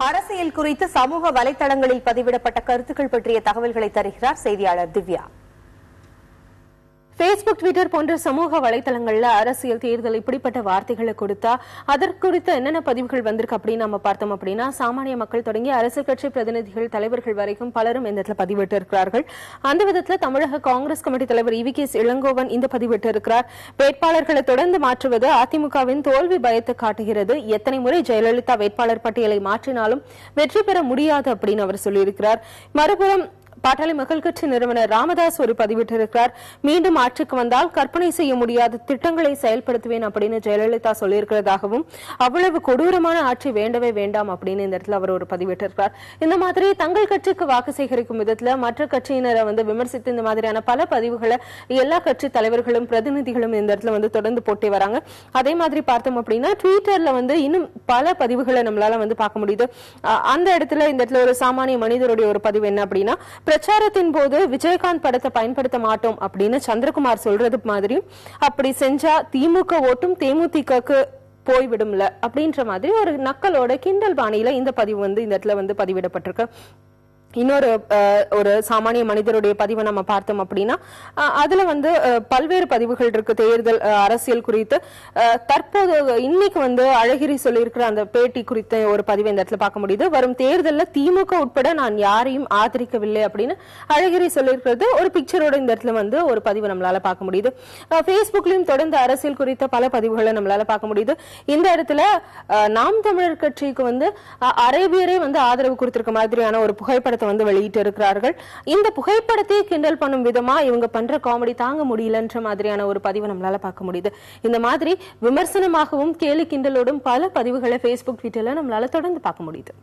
அரசியல் குறித்து சமூக வலைதளங்களில் பதிவிடப்பட்ட கருத்துக்கள் பற்றிய தகவல்களை தருகிறார் செய்தியாளர் திவ்யா. பேஸ்புக், ட்விட்டர் போன்ற சமூக வலைதளங்கள்ல அரசியல் தேர்தல் இப்படிப்பட்ட வார்த்தைகளை கொடுத்தா அதற்குறித்த என்னென்ன பதிவுகள் வந்திருக்கு அப்படின்னு நம்ம பார்த்தோம் அப்படின்னா, சாமானிய மக்கள் தொடங்கி அரசியல் கட்சி பிரதிநிதிகள், தலைவர்கள் வரைக்கும் பலரும் இந்த இடத்துல பதிவிட்டு இருக்கிறார்கள். அந்த விதத்துல தமிழக காங்கிரஸ் கமிட்டி தலைவர் EVK இளங்கோவன் இந்த பதிவிட்டு இருக்கிறார். வேட்பாளர்களை தொடர்ந்து மாற்றுவது அதிமுகவின் தோல்வி பயத்தை காட்டுகிறது. எத்தனை முறை ஜெயலலிதா வேட்பாளர் பட்டியலை மாற்றினாலும் வெற்றி பெற முடியாது அப்படின்னு அவர் சொல்லியிருக்கிறார். மறுபுறம் பாட்டாளி மக்கள் கட்சி நிறுவனர் ராமதாஸ் ஒரு பதிவிட்டிருக்கிறார். மீண்டும் ஆட்சிக்கு வந்தால் கற்பனை செய்ய முடியாத திட்டங்களை செயல்படுத்துவேன் அப்படின்னு ஜெயலலிதா சொல்லியிருக்கிறதாகவும், அவ்வளவு கொடூரமான ஆட்சி வேண்டவே வேண்டாம் அப்படின்னு இந்த இடத்துல அவர் ஒரு பதிவிட்டிருக்கிறார். இந்த மாதிரி தங்கள் கட்சிக்கு வாக்கு சேகரிக்கும் விதத்துல மற்ற கட்சியினரை விமர்சித்து இந்த மாதிரியான பல பதிவுகளை எல்லா கட்சி தலைவர்களும் பிரதிநிதிகளும் இந்த இடத்துல தொடர்ந்து போட்டே வராங்க. அதே மாதிரி பார்த்தோம் அப்படின்னா ட்விட்டர்ல இன்னும் பல பதிவுகளை நம்மளால பார்க்க முடியுது. அந்த இடத்துல இந்த இடத்துல ஒரு சாமானிய மனிதருடைய ஒரு பதிவு என்ன அப்படின்னா, பிரச்சாரத்தின் போது விஜயகாந்த் படத்தை பயன்படுத்த மாட்டோம் அப்படின்னு சந்திரகுமார் சொல்றது மாதிரி, அப்படி செஞ்சா திமுக ஓட்டும் தேமுதிகக்கு போய்விடும்ல அப்படின்ற மாதிரி ஒரு நக்கலோட கிண்டல் பாணியில இந்த பதிவு இந்த இடத்துல பதிவிடப்பட்டிருக்கு. இன்னொரு ஒரு சாமானிய மனிதருடைய பதிவை நம்ம பார்த்தோம் அப்படின்னா, அதுல பல்வேறு பதிவுகள் இருக்கு தேர்தல் அரசியல் குறித்து. தற்போது இன்னைக்கு அழகிரி சொல்லியிருக்கிற அந்த பேட்டி குறித்த ஒரு பதிவை இந்த இடத்துல பார்க்க முடியுது. வரும் தேர்தலில் திமுக உட்பட நான் யாரையும் ஆதரிக்கவில்லை அப்படின்னு அழகிரி சொல்லியிருக்கிறது ஒரு பிக்சரோட இந்த இடத்துல ஒரு பதிவு நம்மளால பார்க்க முடியுது. பேஸ்புக்லயும் தொடர்ந்து அரசியல் குறித்த பல பதிவுகளை நம்மளால பார்க்க முடியுது. இந்த இடத்துல நாம் தமிழர் கட்சிக்கு அரேபியரே ஆதரவு கொடுத்திருக்க மாதிரியான ஒரு புகைப்படத்தை வெளியிட்டு இருக்கிறார்கள். இந்த புகைப்படத்தை கிண்டல் பண்ணும் விதமா இவங்க பண்ற காமெடி தாங்க முடியலன்ற மாதிரியான ஒரு பதிவு நம்மளால பார்க்க முடியுது. இந்த மாதிரி விமர்சனமாகவும் கேலி கிண்டலோடும் பல பதிவுகளை பேஸ்புக், ட்விட்டர்ல நம்மளால தொடர்ந்து பார்க்க முடியுது.